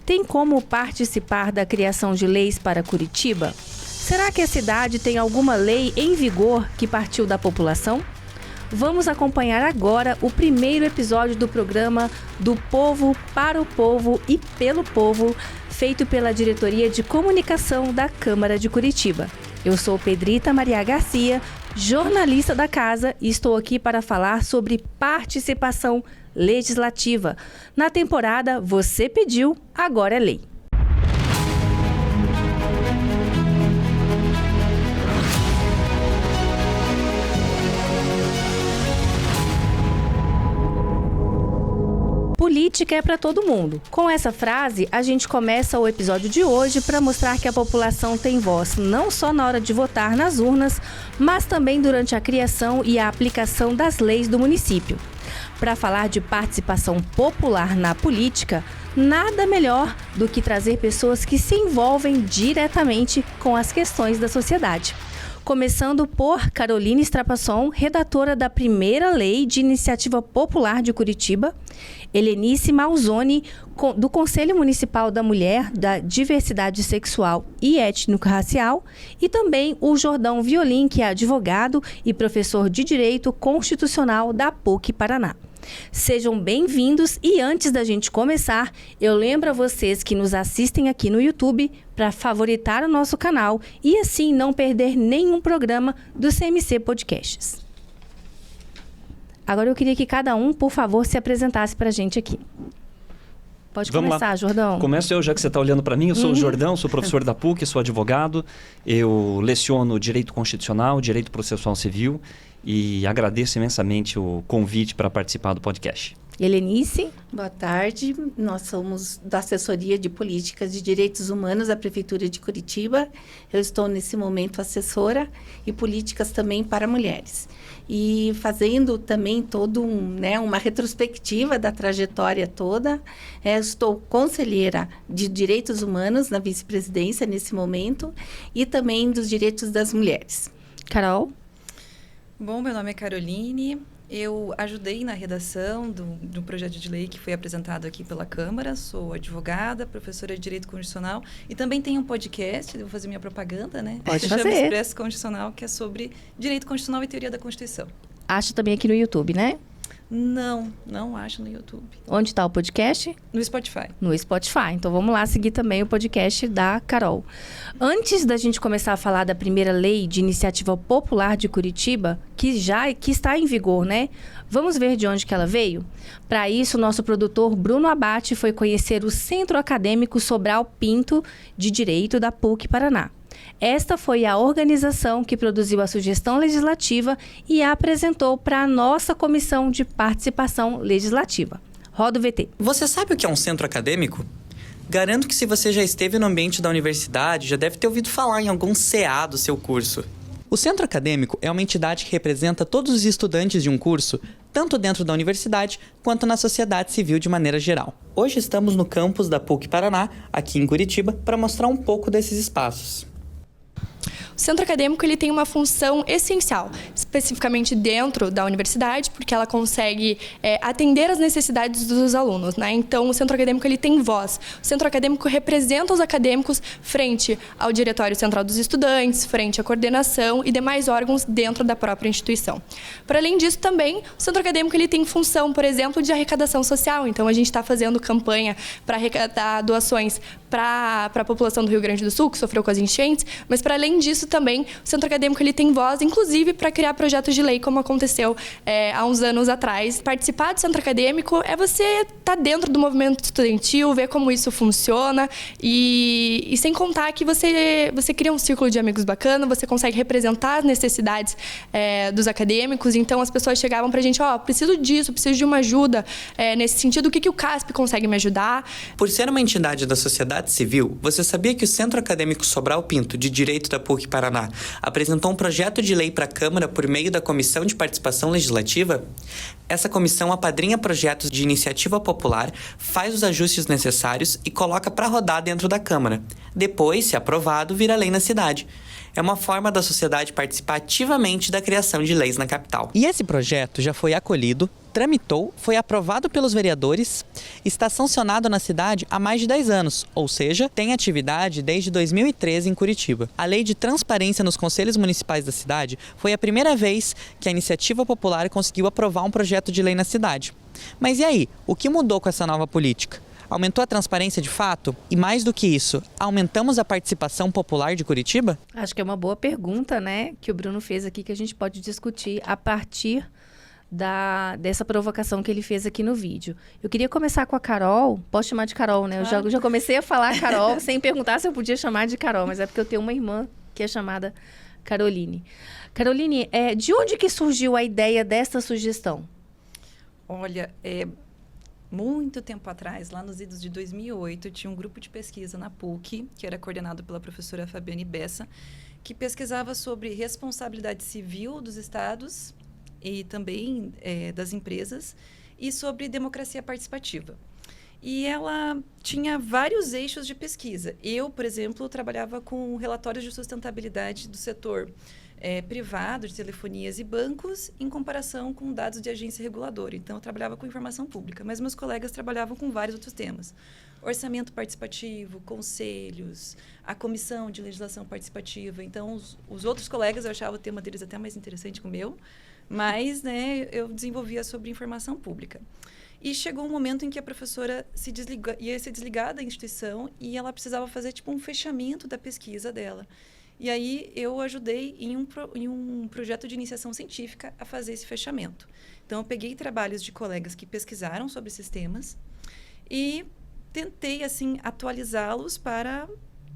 tem como participar da criação de leis para Curitiba? Será que a cidade tem alguma lei em vigor que partiu da população? Vamos acompanhar agora o primeiro episódio do programa Do Povo, para o Povo e pelo Povo, feito pela Diretoria de Comunicação da Câmara de Curitiba. Eu sou Pedrita Maria Garcia, jornalista da casa, e estou aqui para falar sobre participação legislativa. Na temporada Você Pediu, Agora é Lei. Política é para todo mundo. Com essa frase, a gente começa o episódio de hoje para mostrar que a população tem voz não só na hora de votar nas urnas, mas também durante a criação e a aplicação das leis do município. Para falar de participação popular na política, nada melhor do que trazer pessoas que se envolvem diretamente com as questões da sociedade. Começando por Caroline Strapasson, redatora da primeira lei de iniciativa popular de Curitiba, Helenice Malzoni, do Conselho Municipal da Mulher, da Diversidade Sexual e Étnico-Racial, e também o Jordão Violim, que é advogado e professor de Direito Constitucional da PUC Paraná. Sejam bem-vindos e antes da gente começar, eu lembro a vocês que nos assistem aqui no YouTube para favoritar o nosso canal e assim não perder nenhum programa do CMC Podcasts. Agora eu queria que cada um, por favor, se apresentasse para a gente aqui. Pode começar, Jordão. Começo eu, já que você está olhando para mim. Eu sou o Jordão, sou professor da PUC, sou advogado. Eu leciono Direito Constitucional, Direito Processual Civil e agradeço imensamente o convite para participar do podcast. Helenice. Boa tarde, nós somos da Assessoria de Políticas de Direitos Humanos da Prefeitura de Curitiba. Eu estou nesse momento assessora e políticas também para mulheres. E fazendo também uma retrospectiva da trajetória toda, estou conselheira de Direitos Humanos na vice-presidência nesse momento e também dos direitos das mulheres. Carol. Bom, meu nome é Caroline. Eu ajudei na redação do projeto de lei que foi apresentado aqui pela Câmara. Sou advogada, professora de Direito Constitucional e também tenho um podcast, vou fazer minha propaganda, né? Pode fazer. Chama Expresso Constitucional, que é sobre Direito Constitucional e Teoria da Constituição. Acho também aqui no YouTube, né? Não acho no YouTube. Onde está o podcast? No Spotify. No Spotify. Então vamos lá seguir também o podcast da Carol. Antes da gente começar a falar da primeira lei de iniciativa popular de Curitiba, que está em vigor, né? Vamos ver de onde que ela veio? Para isso, nosso produtor Bruno Abate foi conhecer o Centro Acadêmico Sobral Pinto de Direito da PUC Paraná. Esta foi a organização que produziu a sugestão legislativa e a apresentou para a nossa Comissão de Participação Legislativa. Roda o VT. Você sabe o que é um centro acadêmico? Garanto que se você já esteve no ambiente da universidade, já deve ter ouvido falar em algum CA do seu curso. O centro acadêmico é uma entidade que representa todos os estudantes de um curso, tanto dentro da universidade quanto na sociedade civil de maneira geral. Hoje estamos no campus da PUC Paraná, aqui em Curitiba, para mostrar um pouco desses espaços. O centro acadêmico ele tem uma função essencial, especificamente dentro da universidade, porque ela consegue atender às necessidades dos alunos, né? Então, o centro acadêmico ele tem voz. O centro acadêmico representa os acadêmicos frente ao Diretório Central dos Estudantes, frente à coordenação e demais órgãos dentro da própria instituição. Para além disso, também, o centro acadêmico ele tem função, por exemplo, de arrecadação social. Então, a gente está fazendo campanha para arrecadar doações para a população do Rio Grande do Sul, que sofreu com as enchentes, mas, para além disso, também, o centro acadêmico ele tem voz, inclusive, para criar projetos de lei, como aconteceu há uns anos atrás. Participar do centro acadêmico é você estar dentro do movimento estudantil, ver como isso funciona e sem contar que você cria um círculo de amigos bacana, você consegue representar as necessidades dos acadêmicos. Então, as pessoas chegavam para a gente, preciso disso, preciso de uma ajuda nesse sentido, o que o CASP consegue me ajudar? Por ser uma entidade da sociedade civil, você sabia que o Centro Acadêmico Sobral Pinto, de Direito da PUC Paraná, apresentou um projeto de lei para a Câmara por meio da Comissão de Participação Legislativa? Essa comissão apadrinha projetos de iniciativa popular, faz os ajustes necessários e coloca para rodar dentro da Câmara. Depois, se aprovado, vira lei na cidade. É uma forma da sociedade participar ativamente da criação de leis na capital. E esse projeto já foi acolhido tramitou, foi aprovado pelos vereadores, está sancionado na cidade há mais de 10 anos, ou seja, tem atividade desde 2013 em Curitiba. A Lei de Transparência nos Conselhos Municipais da cidade foi a primeira vez que a Iniciativa Popular conseguiu aprovar um projeto de lei na cidade. Mas e aí? O que mudou com essa nova política? Aumentou a transparência de fato? E mais do que isso, aumentamos a participação popular de Curitiba? Acho que é uma boa pergunta, né, que o Bruno fez aqui, que a gente pode discutir a partir dessa provocação que ele fez aqui no vídeo. Eu queria começar com a Carol. Posso chamar de Carol, né? Eu já comecei a falar Carol sem perguntar se eu podia chamar de Carol, mas é porque eu tenho uma irmã que é chamada Caroline. Caroline, de onde que surgiu a ideia dessa sugestão? Olha, muito tempo atrás, lá nos idos de 2008, tinha um grupo de pesquisa na PUC, que era coordenado pela professora Fabiane Bessa, que pesquisava sobre responsabilidade civil dos estados e também das empresas e sobre democracia participativa. E ela tinha vários eixos de pesquisa. Eu, por exemplo, trabalhava com relatórios de sustentabilidade do setor privado, de telefonias e bancos, em comparação com dados de agência reguladora. Então, eu trabalhava com informação pública, mas meus colegas trabalhavam com vários outros temas. Orçamento participativo, conselhos, a comissão de legislação participativa. Então, os outros colegas, eu achava o tema deles até mais interessante que o meu, mas eu desenvolvia sobre informação pública. E chegou um momento em que a professora ia se desligar da instituição e ela precisava fazer um fechamento da pesquisa dela. E aí eu ajudei em um projeto de iniciação científica a fazer esse fechamento. Então, eu peguei trabalhos de colegas que pesquisaram sobre esses temas e tentei, assim, atualizá-los para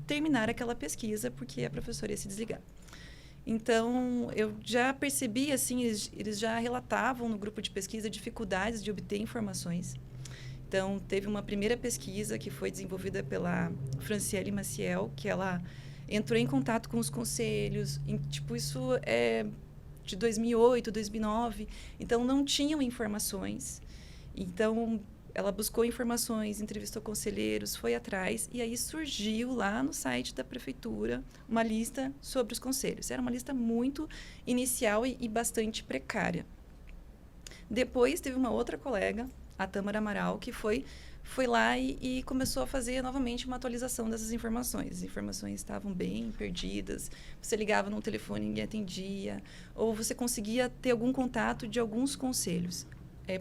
terminar aquela pesquisa, porque a professora ia se desligar. Então, eu já percebi, assim, eles já relatavam no grupo de pesquisa dificuldades de obter informações. Então, teve uma primeira pesquisa que foi desenvolvida pela Franciele Maciel, que ela entrou em contato com os conselhos, isso é de 2008, 2009, então não tinham informações. Então, ela buscou informações, entrevistou conselheiros, foi atrás, e aí surgiu lá no site da prefeitura uma lista sobre os conselhos. Era uma lista muito inicial e bastante precária. Depois, teve uma outra colega, a Tâmara Amaral, que foi lá e começou a fazer novamente uma atualização dessas informações. As informações estavam bem perdidas, você ligava num telefone e ninguém atendia, ou você conseguia ter algum contato de alguns conselhos.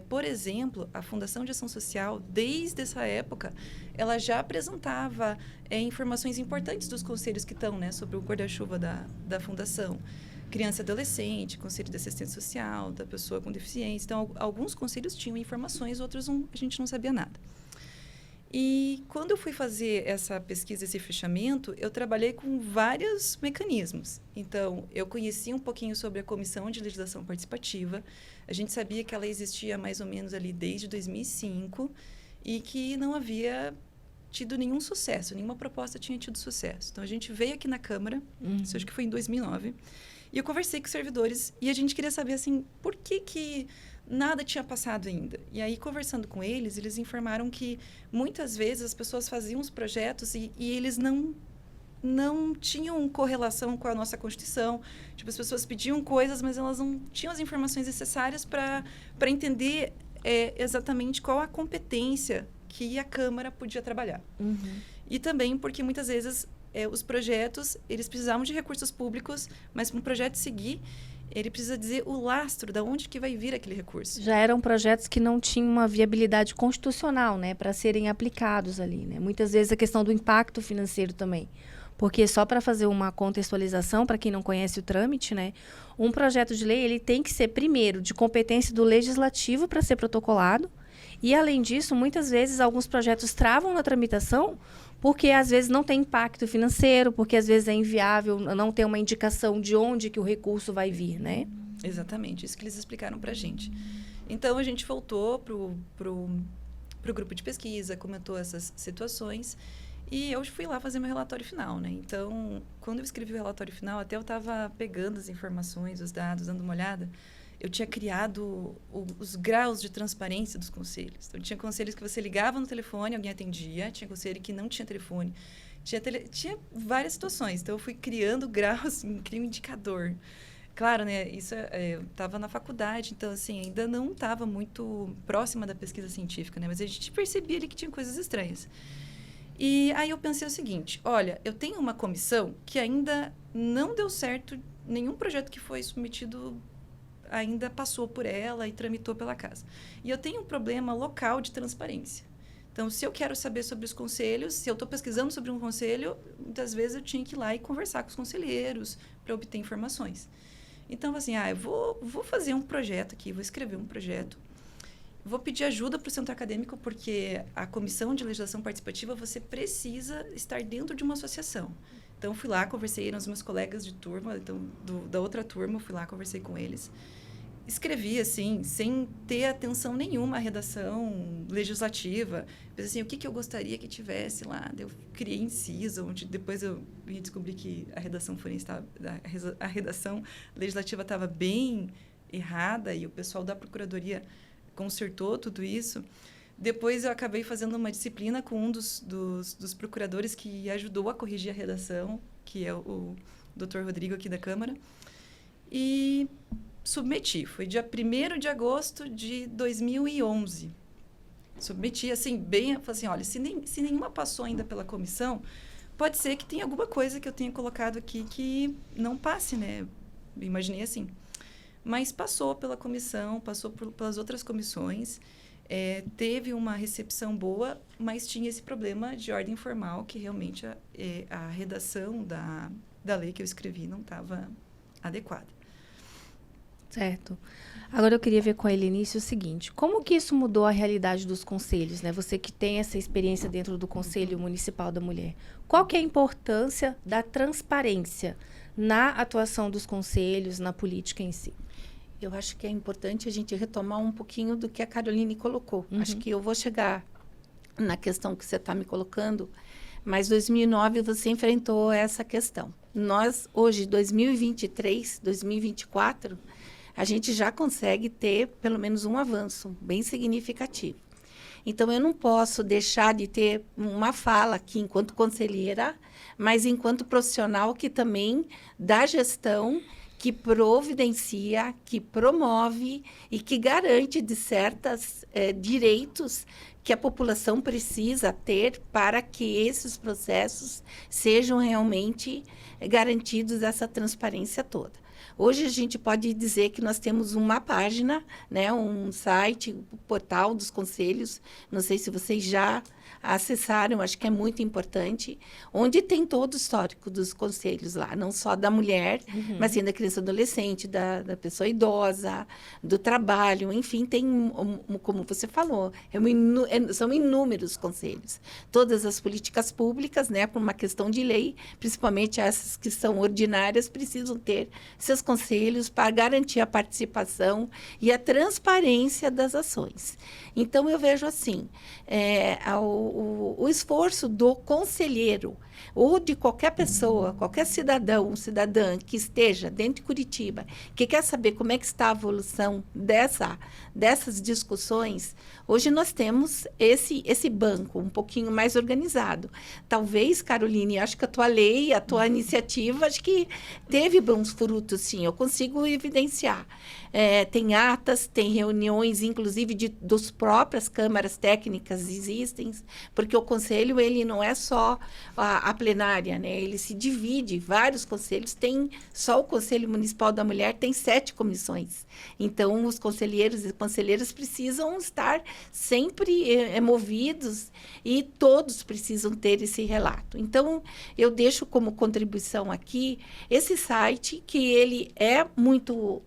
Por exemplo, a Fundação de Ação Social, desde essa época, ela já apresentava informações importantes dos conselhos que estão, sobre o guarda-chuva da Fundação. Criança e adolescente, conselho de assistência social, da pessoa com deficiência. Então, alguns conselhos tinham informações, outros a gente não sabia nada. E quando eu fui fazer essa pesquisa, esse fechamento, eu trabalhei com vários mecanismos. Então, eu conheci um pouquinho sobre a Comissão de Legislação Participativa. A gente sabia que ela existia mais ou menos ali desde 2005 e que não havia tido nenhum sucesso, nenhuma proposta tinha tido sucesso. Então, a gente veio aqui na Câmara, isso acho que foi em 2009, e eu conversei com os servidores e a gente queria saber, assim, por que nada tinha passado ainda. E aí, conversando com eles, eles informaram que muitas vezes as pessoas faziam os projetos e eles não tinham correlação com a nossa Constituição. As pessoas pediam coisas, mas elas não tinham as informações necessárias para entender exatamente qual a competência que a Câmara podia trabalhar. E também porque, muitas vezes, os projetos, eles precisavam de recursos públicos, mas para um projeto seguir, ele precisa dizer o lastro, de onde que vai vir aquele recurso. Já eram projetos que não tinham uma viabilidade constitucional, para serem aplicados ali, Muitas vezes a questão do impacto financeiro também. Porque só para fazer uma contextualização, para quem não conhece o trâmite, um projeto de lei ele tem que ser, primeiro, de competência do legislativo para ser protocolado. E, além disso, muitas vezes alguns projetos travam na tramitação porque, às vezes, não tem impacto financeiro, porque, às vezes, é inviável, não tem uma indicação de onde que o recurso vai vir, Exatamente, isso que eles explicaram para a gente. Então, a gente voltou pro grupo de pesquisa, comentou essas situações e eu fui lá fazer meu relatório final, Então, quando eu escrevi o relatório final, até eu estava pegando as informações, os dados, dando uma olhada. Eu tinha criado os graus de transparência dos conselhos. Então, tinha conselhos que você ligava no telefone, alguém atendia. Tinha conselho que não tinha telefone. Tinha várias situações. Então, eu fui criando graus, criei um indicador. Claro, né? Isso eu estava na faculdade, então assim ainda não estava muito próxima da pesquisa científica, né? Mas a gente percebia ali que tinha coisas estranhas. E aí eu pensei o seguinte: olha, eu tenho uma comissão que ainda não deu certo, nenhum projeto que foi submetido ainda passou por ela e tramitou pela casa. E eu tenho um problema local de transparência. Então, se eu quero saber sobre os conselhos, se eu estou pesquisando sobre um conselho, muitas vezes eu tinha que ir lá e conversar com os conselheiros para obter informações. Então, assim, eu vou fazer um projeto aqui, vou escrever um projeto, vou pedir ajuda para o centro acadêmico, porque a comissão de legislação participativa, você precisa estar dentro de uma associação. Então, fui lá, conversei com os meus colegas de turma, então, da outra turma, fui lá, conversei com eles. Escrevi, assim, sem ter atenção nenhuma à redação legislativa. Pensei assim, o que eu gostaria que tivesse lá? Eu criei inciso, onde depois eu descobri que a redação legislativa estava bem errada e o pessoal da Procuradoria consertou tudo isso. Depois eu acabei fazendo uma disciplina com um dos procuradores que ajudou a corrigir a redação, que é o Dr. Rodrigo aqui da Câmara. E submeti. Foi dia 1º de agosto de 2011. Submeti, assim, bem... Falei assim, olha, se nenhuma passou ainda pela comissão, pode ser que tenha alguma coisa que eu tenha colocado aqui que não passe, né? Imaginei assim. Mas passou pela comissão, passou pelas outras comissões, teve uma recepção boa, mas tinha esse problema de ordem formal, que realmente a redação da lei que eu escrevi não estava adequada. Certo. Agora eu queria ver com a Helenice o seguinte: como que isso mudou a realidade dos conselhos, né? Você que tem essa experiência dentro do Conselho Municipal da Mulher. Qual que é a importância da transparência na atuação dos conselhos, na política em si? Eu acho que é importante a gente retomar um pouquinho do que a Caroline colocou. Acho que eu vou chegar na questão que você está me colocando, mas 2009 você enfrentou essa questão. Nós, hoje, 2023, 2024... a gente já consegue ter pelo menos um avanço bem significativo. Então, eu não posso deixar de ter uma fala aqui enquanto conselheira, mas enquanto profissional que também dá gestão, que providencia, que promove e que garante de certos direitos que a população precisa ter para que esses processos sejam realmente garantidos, essa transparência toda. Hoje a gente pode dizer que nós temos uma página, né, um site, o portal dos conselhos, não sei se vocês já acessaram, acho que é muito importante, onde tem todo o histórico dos conselhos lá, não só da mulher, mas sim da criança e adolescente, da pessoa idosa, do trabalho, enfim, tem, como você falou, são inúmeros conselhos. Todas as políticas públicas, né, por uma questão de lei, principalmente essas que são ordinárias, precisam ter seus conselhos para garantir a participação e a transparência das ações. Então, eu vejo assim, o esforço do conselheiro ou de qualquer pessoa, qualquer cidadão, cidadã que esteja dentro de Curitiba, que quer saber como é que está a evolução dessas discussões, hoje nós temos esse banco um pouquinho mais organizado. Talvez, Caroline, acho que a tua lei, a tua iniciativa, acho que teve bons frutos, sim, eu consigo evidenciar. Tem atas, tem reuniões, inclusive, das próprias câmaras técnicas existem, porque o conselho, ele não é só a plenária, né? Ele se divide, vários conselhos, só o Conselho Municipal da Mulher tem 7 comissões. Então, os conselheiros e conselheiras precisam estar sempre movidos e todos precisam ter esse relato. Então, eu deixo como contribuição aqui esse site, que ele é muito,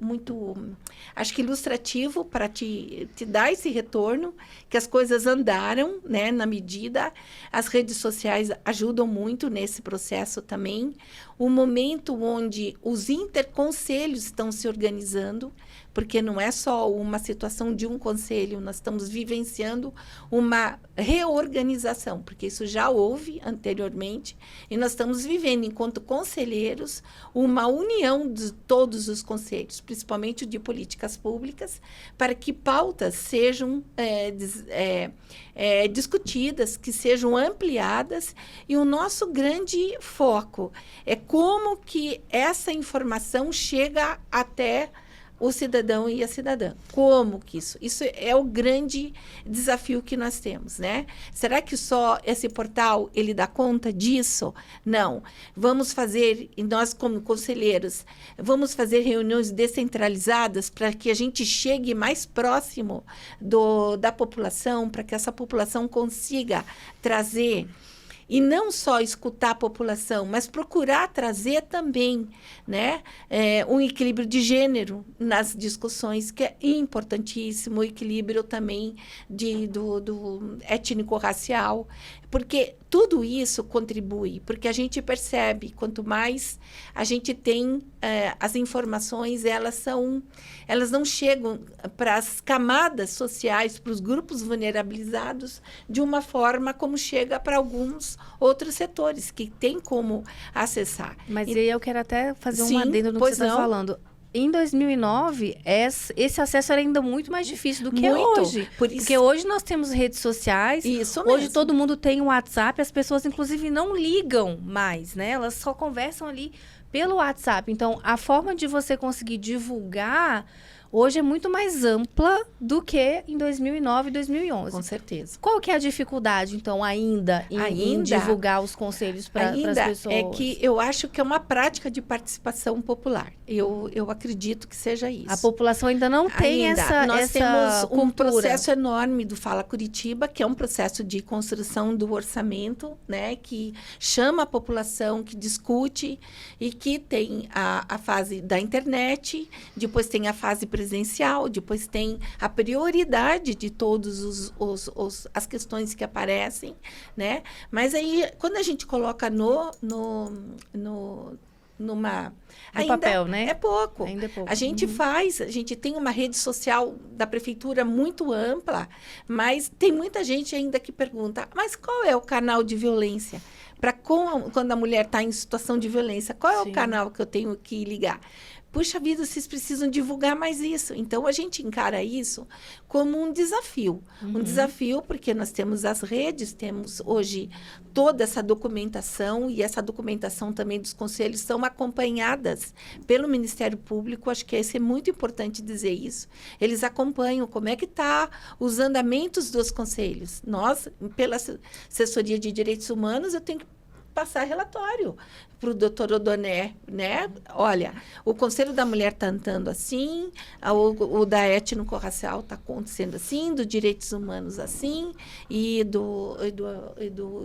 acho que ilustrativo para te dar esse retorno, que as coisas andaram, né, na medida, as redes sociais ajudam muito nesse processo também, o momento onde os interconselhos estão se organizando porque não é só uma situação de um conselho, nós estamos vivenciando uma reorganização, porque isso já houve anteriormente, e nós estamos vivendo, enquanto conselheiros, uma união de todos os conselhos, principalmente o de políticas públicas, para que pautas sejam discutidas, que sejam ampliadas, e o nosso grande foco é como que essa informação chega até o cidadão e a cidadã. Como que isso? Isso é o grande desafio que nós temos, né? Será que só esse portal, ele dá conta disso? Não. Vamos fazer, e nós como conselheiros, vamos fazer reuniões descentralizadas para que a gente chegue mais próximo da população, para que essa população consiga trazer. E não só escutar a população, mas procurar trazer também, né, um equilíbrio de gênero nas discussões, que é importantíssimo, o equilíbrio também do étnico-racial, porque tudo isso contribui, porque a gente percebe, quanto mais a gente tem as informações, elas não chegam para as camadas sociais, para os grupos vulnerabilizados, de uma forma como chega para alguns outros setores, que tem como acessar. Mas aí eu quero até fazer um Sim, adendo no que você está falando. Em 2009, esse acesso era ainda muito mais difícil do que Muito. hoje. Por isso- Porque hoje nós temos redes sociais. Isso Hoje mesmo. todo mundo tem o WhatsApp. As pessoas, inclusive, não ligam mais, né? Elas só conversam ali pelo WhatsApp. Então, a forma de você conseguir divulgar hoje é muito mais ampla do que em 2009 e 2011. Com certeza. Qual que é a dificuldade, então, ainda em divulgar os conselhos para as pessoas? É que eu acho que é uma prática de participação popular. Eu acredito que seja isso. A população ainda não tem Nós essa temos um cultura. processo enorme do Fala Curitiba, que é um processo de construção do orçamento, né, que chama a população, que discute, e que tem a fase da internet, depois tem a fase presencial, depois tem a prioridade de todas as questões que aparecem, né? Mas aí, quando a gente coloca numa... No papel, né? É pouco. Ainda é pouco. A gente a gente tem uma rede social da prefeitura muito ampla, mas tem muita gente ainda que pergunta, mas qual é o canal de violência? Quando a mulher está em situação de violência, qual é o canal que eu tenho que ligar? Puxa vida, vocês precisam divulgar mais isso. Então, a gente encara isso como um desafio. Um desafio porque nós temos as redes, temos hoje toda essa documentação, e essa documentação também dos conselhos são acompanhadas pelo Ministério Público. Acho que é muito importante dizer isso. Eles acompanham como é que está os andamentos dos conselhos. Nós, pela assessoria de direitos humanos, eu tenho que passar relatório para o doutor Odoné, né? Olha, o Conselho da Mulher está andando assim, o da étnico-racial está acontecendo assim, do direitos humanos assim, e do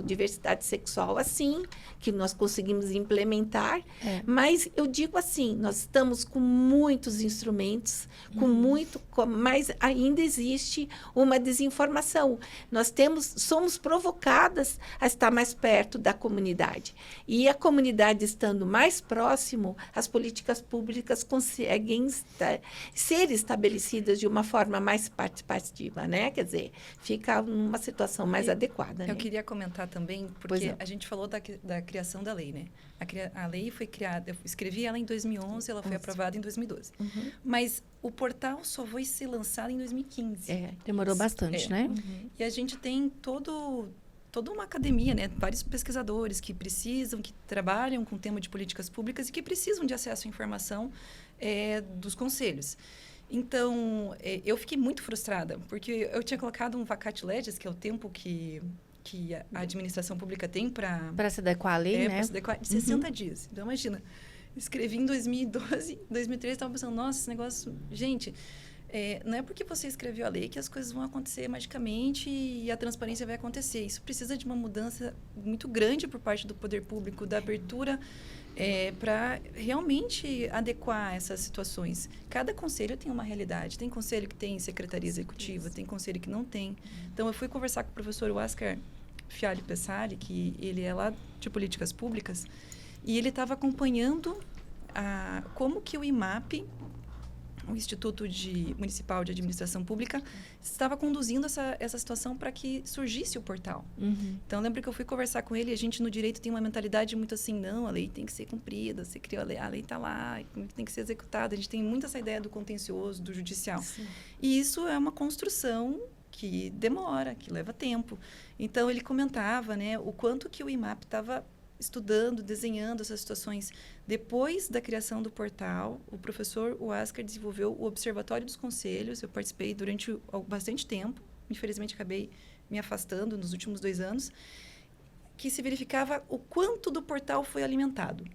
diversidade sexual assim, que nós conseguimos implementar. Mas eu digo assim, nós estamos com muitos instrumentos, mas ainda existe uma desinformação. Somos provocadas a estar mais perto da comunidade. E a comunidade estando mais próximo, as políticas públicas conseguem ser estabelecidas de uma forma mais participativa, né? Quer dizer, fica numa situação mais adequada. Eu né? queria comentar também, porque a gente falou da criação da lei, né? A lei foi criada, eu escrevi ela em 2011, ela foi aprovada em 2012. Mas o portal só foi ser lançado em 2015. Demorou bastante, né? E a gente tem toda uma academia, né? Vários pesquisadores que trabalham com o tema de políticas públicas e que precisam de acesso à informação dos conselhos. Então, eu fiquei muito frustrada, porque eu tinha colocado um vacatio legis, que é o tempo que a administração pública tem para se adequar à lei, né? Para se adequar, de 60 dias. Então, imagina, escrevi em 2012, 2013, estava pensando, nossa, esse negócio... Gente... não é porque você escreveu a lei que as coisas vão acontecer magicamente e a transparência vai acontecer. Isso precisa de uma mudança muito grande por parte do poder público, da abertura para realmente adequar essas situações. Cada conselho tem uma realidade. Tem conselho que tem secretaria executiva, tem conselho que não tem. Então, eu fui conversar com o professor Oscar Fialho Pessari, que ele é lá de políticas públicas, e ele estava acompanhando como que o IMAP o Instituto Municipal de Administração Pública estava conduzindo essa situação para que surgisse o portal. Então, eu lembro que eu fui conversar com ele, e a gente no direito tem uma mentalidade muito assim, não, a lei tem que ser cumprida, você criou a lei está lá, tem que ser executada. A gente tem muito essa ideia do contencioso, do judicial. Sim. E isso é uma construção que demora, que leva tempo. Então, ele comentava, né, o quanto que o IMAP estava estudando, desenhando essas situações. Depois da criação do portal, o professor Wasker desenvolveu o Observatório dos Conselhos. Eu participei durante bastante tempo. Infelizmente, acabei me afastando nos últimos 2 anos, que se verificava o quanto do portal foi alimentado.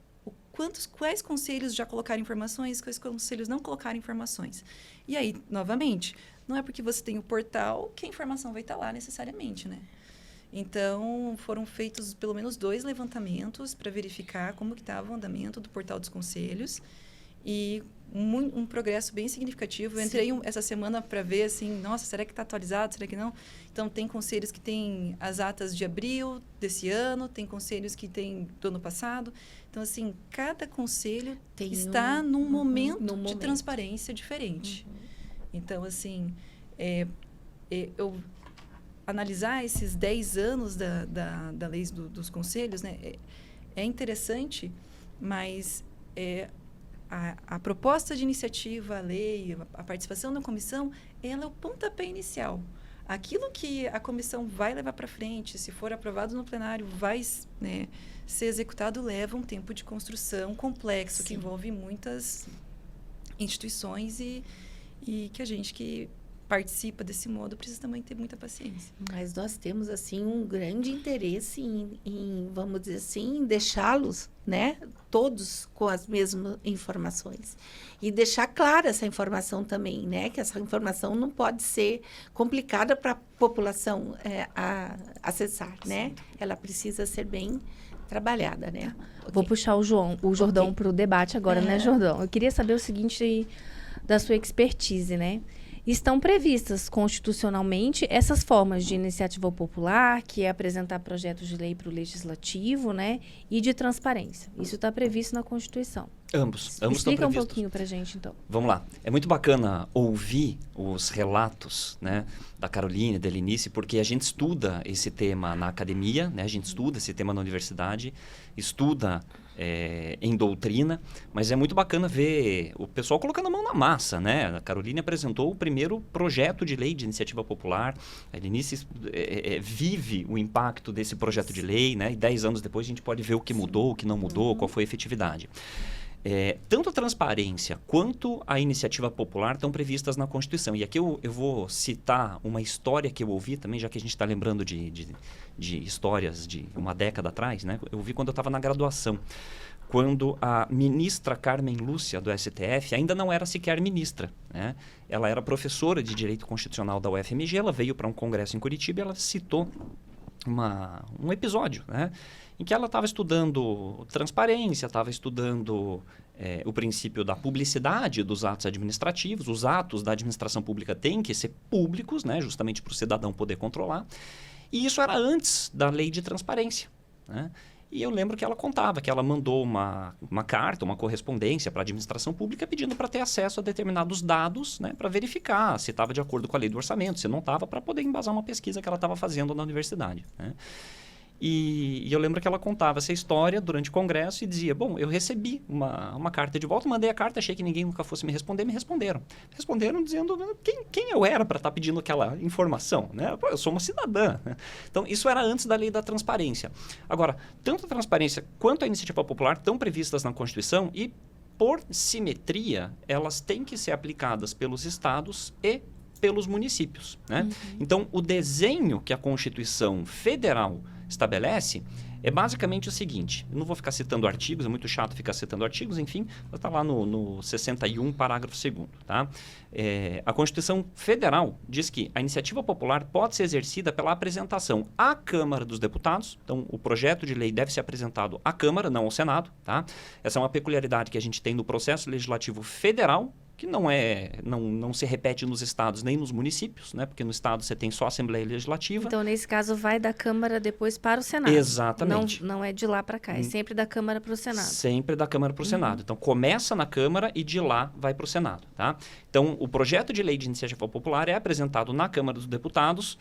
Quais conselhos já colocaram informações, quais conselhos não colocaram informações. E aí, novamente, não é porque você tem o portal que a informação vai estar lá necessariamente, né? Então, foram feitos pelo menos 2 levantamentos para verificar como que estava o andamento do portal dos conselhos e um progresso bem significativo. Eu entrei essa semana para ver, assim, nossa, será que está atualizado, será que não? Então, tem conselhos que têm as atas de abril desse ano, tem conselhos que têm do ano passado. Então, assim, cada conselho está num momento de transparência diferente. Então, assim, eu analisar esses 10 anos da lei dos conselhos, né, é interessante, mas a proposta de iniciativa, a lei, a participação da comissão, ela é o pontapé inicial. Aquilo que a comissão vai levar para frente, se for aprovado no plenário, vai, né, ser executado, leva um tempo de construção complexo, que envolve muitas instituições e que a gente que participa desse modo precisa também ter muita paciência. Mas nós temos, assim, um grande interesse em vamos dizer assim, deixá-los, né, todos com as mesmas informações. E deixar clara essa informação também, né, que essa informação não pode ser complicada para a população acessar, né? Ela precisa ser bem trabalhada, né? Vou puxar o Jordão para o debate agora, né, Jordão? Eu queria saber o seguinte da sua expertise, né? Estão previstas constitucionalmente essas formas de iniciativa popular, que é apresentar projetos de lei para o legislativo, né? E de transparência. Isso está previsto na Constituição. Ambos estão previstos. Explica um pouquinho para a gente, então. Vamos lá. É muito bacana ouvir os relatos, né, da Caroline, da Helenice, porque a gente estuda esse tema na academia, né? A gente estuda esse tema na universidade, estuda em doutrina, mas é muito bacana ver o pessoal colocando a mão na massa, né? A Caroline apresentou o primeiro projeto de lei de iniciativa popular, a Helenice vive o impacto desse projeto de lei, né? E 10 anos depois a gente pode ver o que mudou, o que não mudou, qual foi a efetividade. Tanto a transparência quanto a iniciativa popular estão previstas na Constituição. E aqui eu vou citar uma história que eu ouvi também, já que a gente está lembrando de histórias de uma década atrás, né? Eu ouvi quando eu estava na graduação, quando a ministra Carmen Lúcia, do STF, ainda não era sequer ministra, né? Ela era professora de Direito Constitucional da UFMG, ela veio para um congresso em Curitiba e ela citou um episódio, né, em que ela estava estudando transparência, estava estudando o princípio da publicidade dos atos administrativos. Os atos da administração pública têm que ser públicos, né, justamente para o cidadão poder controlar. E isso era antes da lei de transparência, né? E eu lembro que ela contava que ela mandou uma carta, uma correspondência para a administração pública pedindo para ter acesso a determinados dados, né, para verificar se estava de acordo com a lei do orçamento, se não estava, para poder embasar uma pesquisa que ela estava fazendo na universidade, né? E eu lembro que ela contava essa história durante o congresso e dizia, bom, eu recebi uma carta de volta, mandei a carta, achei que ninguém nunca fosse me responder, me responderam. Responderam dizendo quem eu era para estar pedindo aquela informação, né? Pô, eu sou uma cidadã, né? Então, isso era antes da lei da transparência. Agora, tanto a transparência quanto a iniciativa popular estão previstas na Constituição e, por simetria, elas têm que ser aplicadas pelos estados e pelos municípios, né? Então, o desenho que a Constituição Federal estabelece é basicamente o seguinte, eu não vou ficar citando artigos, é muito chato ficar citando artigos, enfim, está lá no 61, parágrafo 2º, tá? A Constituição Federal diz que a iniciativa popular pode ser exercida pela apresentação à Câmara dos Deputados, então o projeto de lei deve ser apresentado à Câmara, não ao Senado, tá? Essa é uma peculiaridade que a gente tem no processo legislativo federal que não se repete nos estados nem nos municípios, né? Porque no estado você tem só a Assembleia Legislativa. Então, nesse caso, vai da Câmara depois para o Senado. Exatamente. Não é de lá para cá, é sempre da Câmara para o Senado. Sempre da Câmara para o Senado. Então, começa na Câmara e de lá vai para o Senado. Tá? Então, o projeto de lei de iniciativa popular é apresentado na Câmara dos Deputados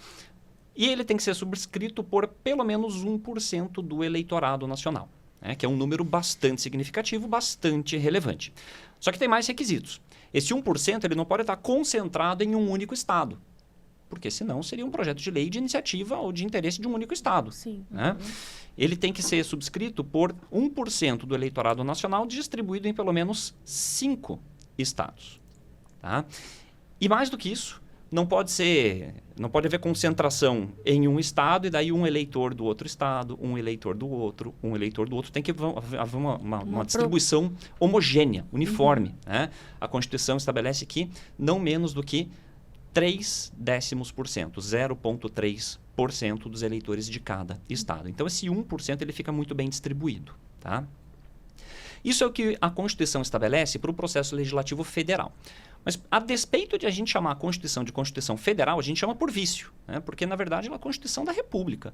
e ele tem que ser subscrito por pelo menos 1% do eleitorado nacional, né? Que é um número bastante significativo, bastante relevante. Só que tem mais requisitos. Esse 1% ele não pode estar concentrado em um único estado, porque senão seria um projeto de lei de iniciativa ou de interesse de um único estado. Sim. Né? Ele tem que ser subscrito por 1% do eleitorado nacional distribuído em pelo menos 5 estados. Tá? E mais do que isso, não pode haver concentração em um estado e daí um eleitor do outro estado, um eleitor do outro, um eleitor do outro. Tem que haver uma distribuição homogênea, uniforme. Né? A Constituição estabelece que não menos do que 0,3%, 0,3% dos eleitores de cada estado. Então, esse 1% ele fica muito bem distribuído. Tá? Isso é o que a Constituição estabelece para o processo legislativo federal. Mas, a despeito de a gente chamar a Constituição de Constituição Federal, a gente chama por vício, né? Porque, na verdade, ela é a Constituição da República.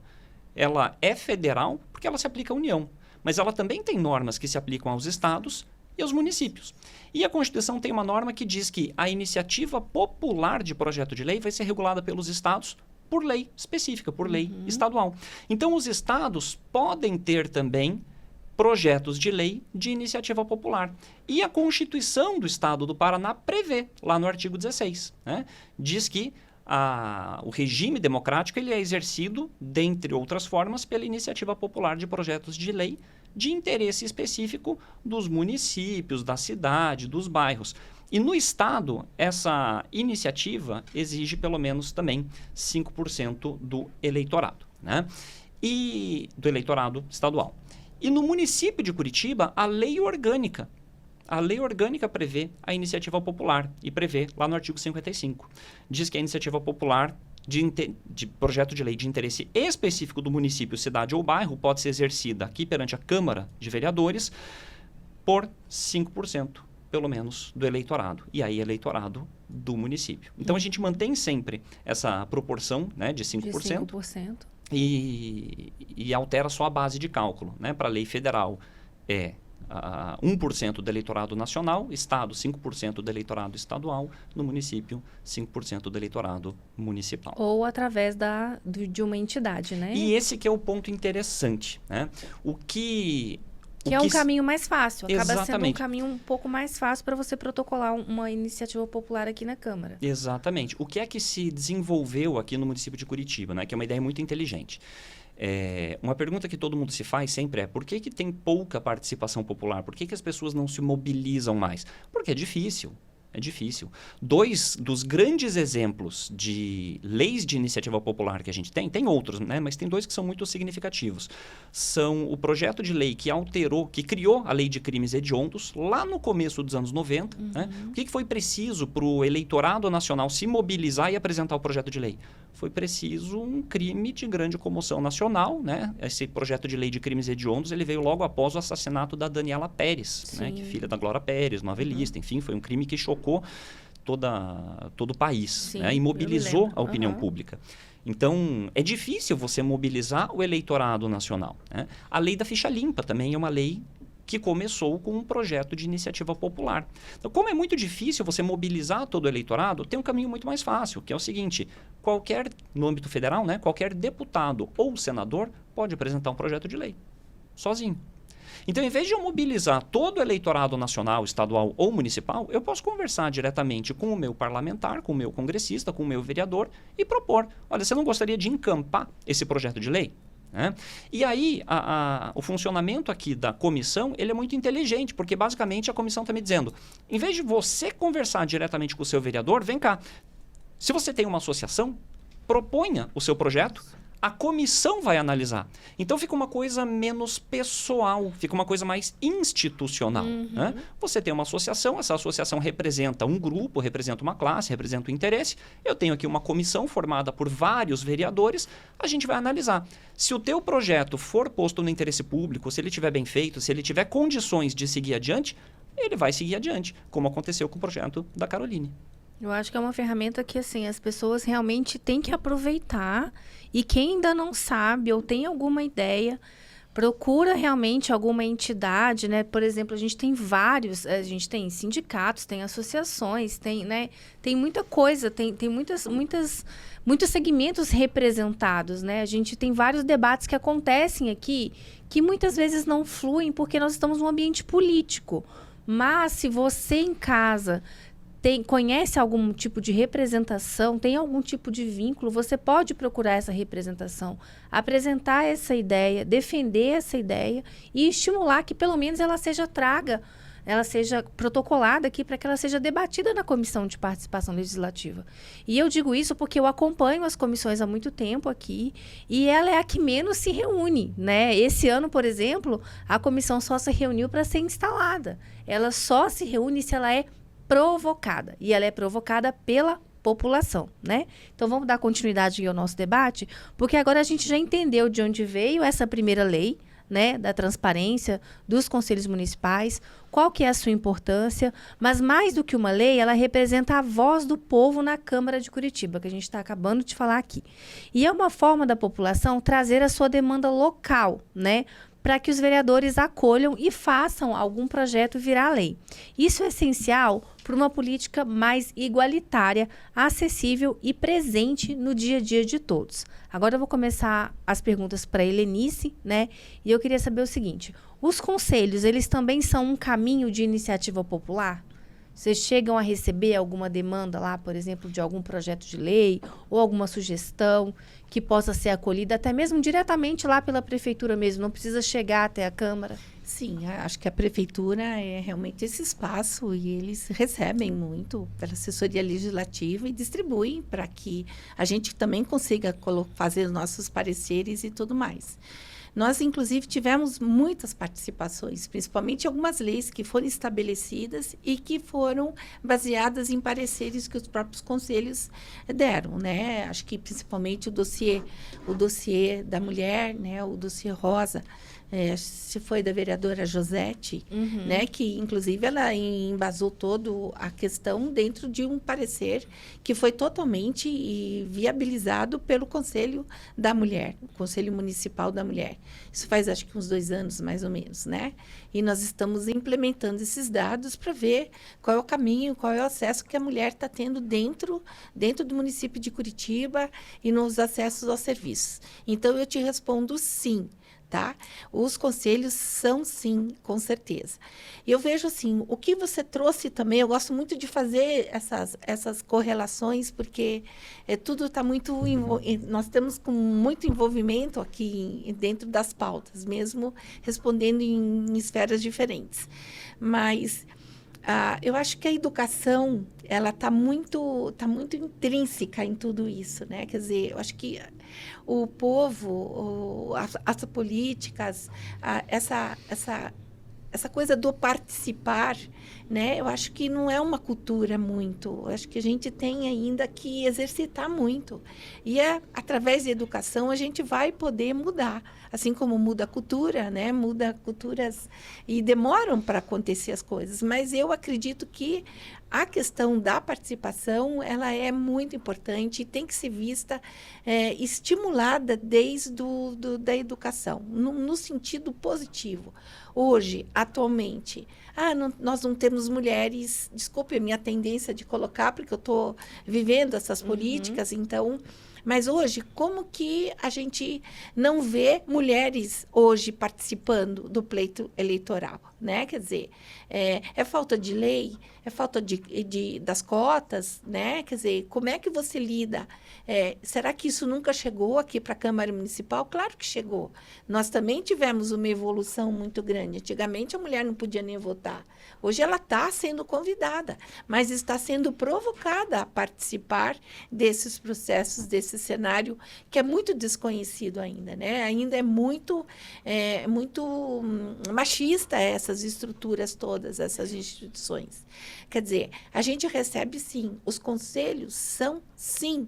Ela é federal porque ela se aplica à União, mas ela também tem normas que se aplicam aos estados e aos municípios. E a Constituição tem uma norma que diz que a iniciativa popular de projeto de lei vai ser regulada pelos estados por lei específica, por lei estadual. Então, os estados podem ter também projetos de lei de iniciativa popular. E a Constituição do Estado do Paraná prevê, lá no artigo 16, né? Diz que o regime democrático ele é exercido, dentre outras formas, pela iniciativa popular de projetos de lei de interesse específico dos municípios, da cidade, dos bairros. E no Estado, essa iniciativa exige pelo menos também 5% do eleitorado, né? E do eleitorado estadual. E no município de Curitiba, a lei orgânica prevê a iniciativa popular e prevê lá no artigo 55. Diz que a iniciativa popular de projeto de lei de interesse específico do município, cidade ou bairro pode ser exercida aqui perante a Câmara de Vereadores por 5%, pelo menos, do eleitorado. E aí, eleitorado do município. Então, a gente mantém sempre essa proporção, né, de 5%. De 5%. E altera só a base de cálculo. Né? Para a lei federal é 1% do eleitorado nacional, Estado 5% do eleitorado estadual, no município 5% do eleitorado municipal. Ou através de uma entidade, né? E esse que é o ponto interessante. Né? Que é um caminho mais fácil. Acaba Exatamente. sendo um caminho um pouco mais fácil para você protocolar uma iniciativa popular aqui na Câmara. Exatamente. O que é que se desenvolveu aqui no município de Curitiba, né? Que é uma ideia muito inteligente. Uma pergunta que todo mundo se faz sempre é: por que tem pouca participação popular? Por que as pessoas não se mobilizam mais? Porque é difícil. É difícil. 2 dos grandes exemplos de leis de iniciativa popular que a gente tem outros, né? Mas tem 2 que são muito significativos. São o projeto de lei que criou a lei de crimes hediondos lá no começo dos anos 90. Né? O que foi preciso para o eleitorado nacional se mobilizar e apresentar o projeto de lei? Foi preciso um crime de grande comoção nacional. Né? Esse projeto de lei de crimes hediondos ele veio logo após o assassinato da Daniela Pérez, né? Que é filha da Glória Pérez, novelista. Enfim, foi um crime que chocou todo o país. Sim, né? E mobilizou a opinião pública. Então, é difícil você mobilizar o eleitorado nacional. Né? A lei da ficha limpa também é uma lei que começou com um projeto de iniciativa popular. Então, como é muito difícil você mobilizar todo o eleitorado, tem um caminho muito mais fácil, que é o seguinte: no âmbito federal, né, qualquer deputado ou senador pode apresentar um projeto de lei, sozinho. Então, em vez de eu mobilizar todo o eleitorado nacional, estadual ou municipal, eu posso conversar diretamente com o meu parlamentar, com o meu congressista, com o meu vereador e propor: olha, você não gostaria de encampar esse projeto de lei? Né? E aí, o funcionamento aqui da comissão ele é muito inteligente, porque basicamente a comissão está me dizendo: em vez de você conversar diretamente com o seu vereador, vem cá, se você tem uma associação, proponha o seu projeto, a comissão vai analisar. Então fica uma coisa menos pessoal, fica uma coisa mais institucional. Né? Você tem uma associação, essa associação representa um grupo, representa uma classe, representa um interesse. Eu tenho aqui uma comissão formada por vários vereadores, a gente vai analisar. Se o teu projeto for posto no interesse público, se ele estiver bem feito, se ele tiver condições de seguir adiante, ele vai seguir adiante, como aconteceu com o projeto da Caroline. Eu acho que é uma ferramenta que, assim, as pessoas realmente têm que aproveitar. E quem ainda não sabe ou tem alguma ideia, procura realmente alguma entidade, né? Por exemplo, a gente tem sindicatos, tem associações, tem muita coisa, tem muitos segmentos representados, né? A gente tem vários debates que acontecem aqui que muitas vezes não fluem porque nós estamos num ambiente político. Mas se você em casa conhece algum tipo de representação, tem algum tipo de vínculo, você pode procurar essa representação, apresentar essa ideia, defender essa ideia e estimular que pelo menos ela seja protocolada aqui para que ela seja debatida na Comissão de Participação Legislativa. E eu digo isso porque eu acompanho as comissões há muito tempo aqui e ela é a que menos se reúne, né? Esse ano, por exemplo, a comissão só se reuniu para ser instalada. Ela só se reúne se ela é provocada. E ela é provocada pela população, né? Então, vamos dar continuidade ao nosso debate, porque agora a gente já entendeu de onde veio essa primeira lei, né, da transparência dos conselhos municipais, qual que é a sua importância, mas mais do que uma lei, ela representa a voz do povo na Câmara de Curitiba, que a gente está acabando de falar aqui. E é uma forma da população trazer a sua demanda local, né, para que os vereadores acolham e façam algum projeto virar lei. Isso é essencial para uma política mais igualitária, acessível e presente no dia a dia de todos. Agora eu vou começar as perguntas para a Helenice, né? E eu queria saber o seguinte: os conselhos, eles também são um caminho de iniciativa popular? Vocês chegam a receber alguma demanda lá, por exemplo, de algum projeto de lei ou alguma sugestão que possa ser acolhida até mesmo diretamente lá pela prefeitura mesmo, não precisa chegar até a Câmara? Sim, acho que a prefeitura é realmente esse espaço e eles recebem muito pela assessoria legislativa e distribuem para que a gente também consiga fazer os nossos pareceres e tudo mais. Nós, inclusive, tivemos muitas participações, principalmente algumas leis que foram estabelecidas e que foram baseadas em pareceres que os próprios conselhos deram, né? Acho que principalmente o dossiê da mulher, né? O dossiê rosa, se foi da vereadora Josete, né? Que, inclusive, ela embasou toda a questão dentro de um parecer que foi totalmente viabilizado pelo Conselho da Mulher, o Conselho Municipal da Mulher. Isso faz, acho que, uns 2 anos, mais ou menos, né? E nós estamos implementando esses dados para ver qual é o caminho, qual é o acesso que a mulher está tendo dentro do município de Curitiba e nos acessos aos serviços. Então, eu te respondo sim. Tá? Os conselhos são, sim, com certeza. E eu vejo, assim, o que você trouxe também, eu gosto muito de fazer essas correlações, porque tudo está muito... Nós temos com muito envolvimento aqui dentro das pautas, mesmo respondendo em esferas diferentes. Mas... eu acho que a educação, ela está muito intrínseca em tudo isso, né? Quer dizer, eu acho que o povo, as políticas, essa coisa do participar, né? Eu acho que não é uma cultura muito. Eu acho que a gente tem ainda que exercitar muito. E através da educação a gente vai poder mudar. Assim como muda a cultura, né? Muda culturas e demoram para acontecer as coisas. Mas eu acredito que a questão da participação, ela é muito importante e tem que ser vista, estimulada desde da educação, no sentido positivo. Hoje, atualmente, nós não temos mulheres, desculpe a minha tendência de colocar, porque eu estou vivendo essas políticas, então... Mas hoje, como que a gente não vê mulheres hoje participando do pleito eleitoral, né? Quer dizer, é falta de lei, é falta das cotas, né? Quer dizer, como é que você lida? Será que isso nunca chegou aqui para a Câmara Municipal? Claro que chegou. Nós também tivemos uma evolução muito grande. Antigamente, a mulher não podia nem votar. Hoje, ela está sendo convidada, mas está sendo provocada a participar desses processos, desse cenário que é muito desconhecido ainda, né? Ainda é muito machista essas estruturas todas, essas instituições. Quer dizer, a gente recebe sim, os conselhos são sim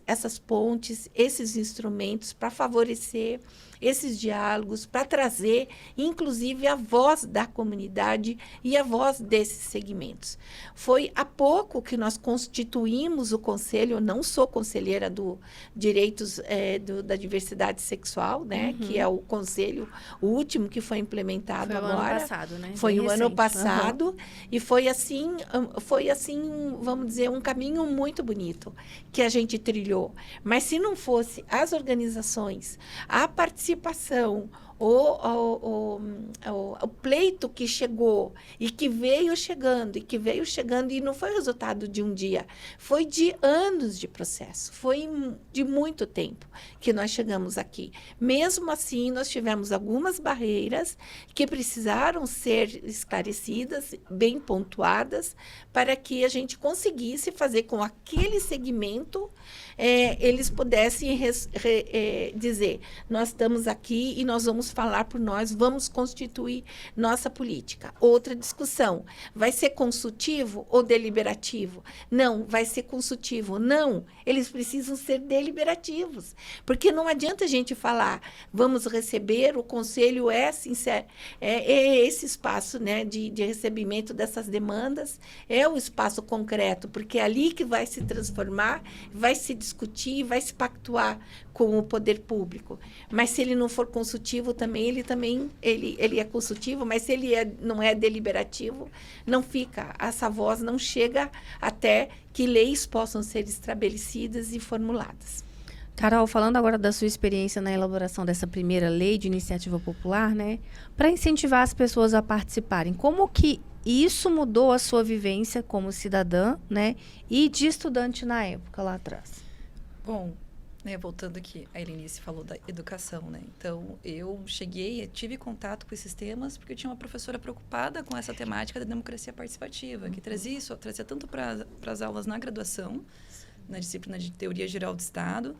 essas pontes, esses instrumentos para favorecer esses diálogos, para trazer, inclusive, a voz da comunidade e a voz desses segmentos. Foi há pouco que nós constituímos o conselho, eu não sou conselheira do Direitos da Diversidade Sexual, né, que é o conselho, o último que foi implementado agora. Foi o ano passado, né? Foi Bem o ano recente. passado, e foi assim, vamos dizer, um caminho muito bonito que a gente trilhou. Mas se não fosse as organizações, a participação, o pleito que chegou e que veio chegando e não foi resultado de um dia, foi de anos de processo, foi de muito tempo que nós chegamos aqui. Mesmo assim, nós tivemos algumas barreiras que precisaram ser esclarecidas, bem pontuadas, para que a gente conseguisse fazer com aquele segmento eles pudessem dizer, nós estamos aqui e nós vamos falar por nós, vamos constituir nossa política. Outra discussão, vai ser consultivo ou deliberativo? Não, vai ser consultivo. Não, eles precisam ser deliberativos, porque não adianta a gente falar, vamos receber, o conselho esse espaço, né, de recebimento dessas demandas, é o espaço concreto, porque é ali que vai se transformar, vai se discutir, vai se pactuar com o poder público. Mas se ele não for consultivo também, ele é consultivo, mas se ele não é deliberativo, não fica, essa voz não chega até que leis possam ser estabelecidas e formuladas. Carol, falando agora da sua experiência na elaboração dessa primeira lei de iniciativa popular, né, para incentivar as pessoas a participarem, como que isso mudou a sua vivência como cidadã, né, e de estudante na época lá atrás? Bom, né, voltando aqui, a Helenice falou da educação, né? Então, eu tive contato com esses temas porque eu tinha uma professora preocupada com essa temática da democracia participativa, que trazia tanto para as aulas na graduação, na disciplina de Teoria Geral do Estado,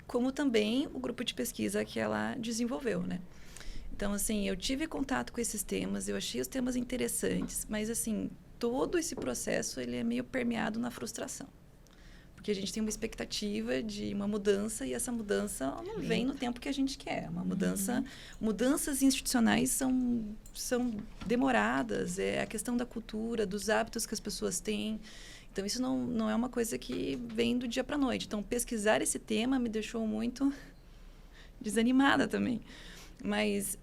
como também o grupo de pesquisa que ela desenvolveu, né? Então, assim, eu tive contato com esses temas, eu achei os temas interessantes, mas, assim, todo esse processo, ele é meio permeado na frustração. Porque a gente tem uma expectativa de uma mudança e essa mudança não vem no tempo que a gente quer. Uma mudança, mudanças institucionais são demoradas, é a questão da cultura, dos hábitos que as pessoas têm. Então, isso não é uma coisa que vem do dia para a noite. Então, pesquisar esse tema me deixou muito desanimada também. Mas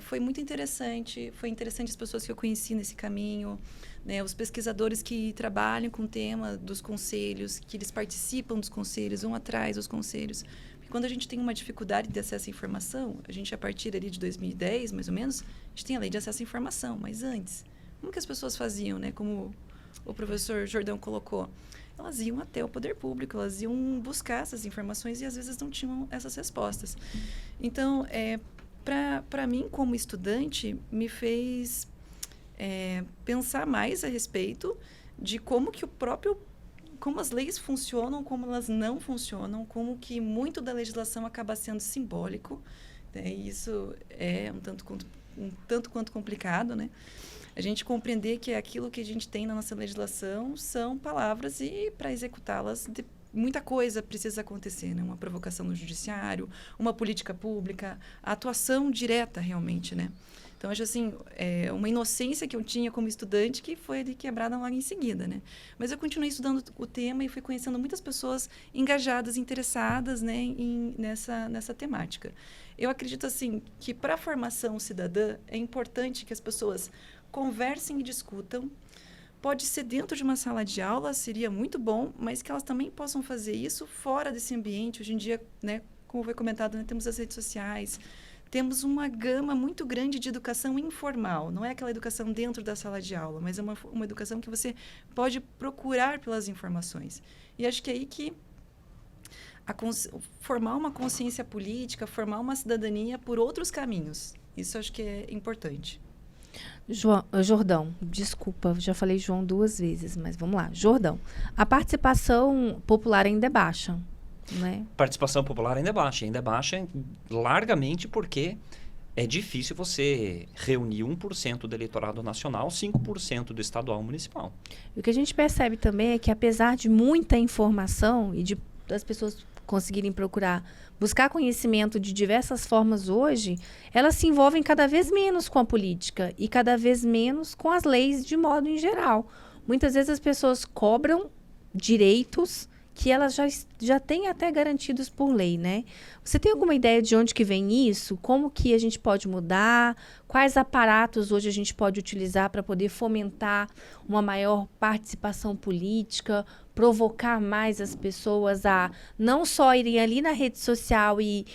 foi muito interessante. Foi interessante as pessoas que eu conheci nesse caminho, né? Os pesquisadores que trabalham com o tema dos conselhos, que eles participam dos conselhos, vão atrás dos conselhos. Porque quando a gente tem uma dificuldade de acesso à informação, a gente, a partir ali de 2010, mais ou menos, a gente tem a lei de acesso à informação. Mas antes, como que as pessoas faziam, né? Como o professor Jordão colocou, elas iam até o poder público, elas iam buscar essas informações e às vezes não tinham essas respostas. Então, para mim, como estudante, me fez pensar mais a respeito de como as leis funcionam, como elas não funcionam, como que muito da legislação acaba sendo simbólico, né? E isso é um tanto quanto complicado, né? A gente compreender que aquilo que a gente tem na nossa legislação são palavras e, para executá-las, muita coisa precisa acontecer, né? Uma provocação no judiciário, uma política pública, a atuação direta realmente, né? Então, acho assim, uma inocência que eu tinha como estudante que foi ali quebrada logo em seguida, né? Mas eu continuei estudando o tema e fui conhecendo muitas pessoas engajadas, interessadas, né, nessa temática. Eu acredito, assim, que para a formação cidadã é importante que as pessoas conversem e discutam. Pode ser dentro de uma sala de aula, seria muito bom, mas que elas também possam fazer isso fora desse ambiente. Hoje em dia, né, como foi comentado, né, temos as redes sociais, temos uma gama muito grande de educação informal. Não é aquela educação dentro da sala de aula, mas é uma educação que você pode procurar pelas informações. E acho que é aí que formar uma consciência política, formar uma cidadania por outros caminhos. Isso acho que é importante. Jordão, desculpa, já falei João 2 vezes, mas vamos lá. Jordão, a participação popular ainda é baixa, né? Participação popular ainda é baixa largamente porque é difícil você reunir 1% do eleitorado nacional, 5% do estadual municipal. E o que a gente percebe também é que, apesar de muita informação e das pessoas conseguirem procurar buscar conhecimento de diversas formas hoje, elas se envolvem cada vez menos com a política e cada vez menos com as leis de modo em geral. Muitas vezes as pessoas cobram direitos que elas já têm até garantidos por lei, né? Você tem alguma ideia de onde que vem isso? Como que a gente pode mudar? Quais aparatos hoje a gente pode utilizar para poder fomentar uma maior participação política, provocar mais as pessoas a não só irem ali na rede social e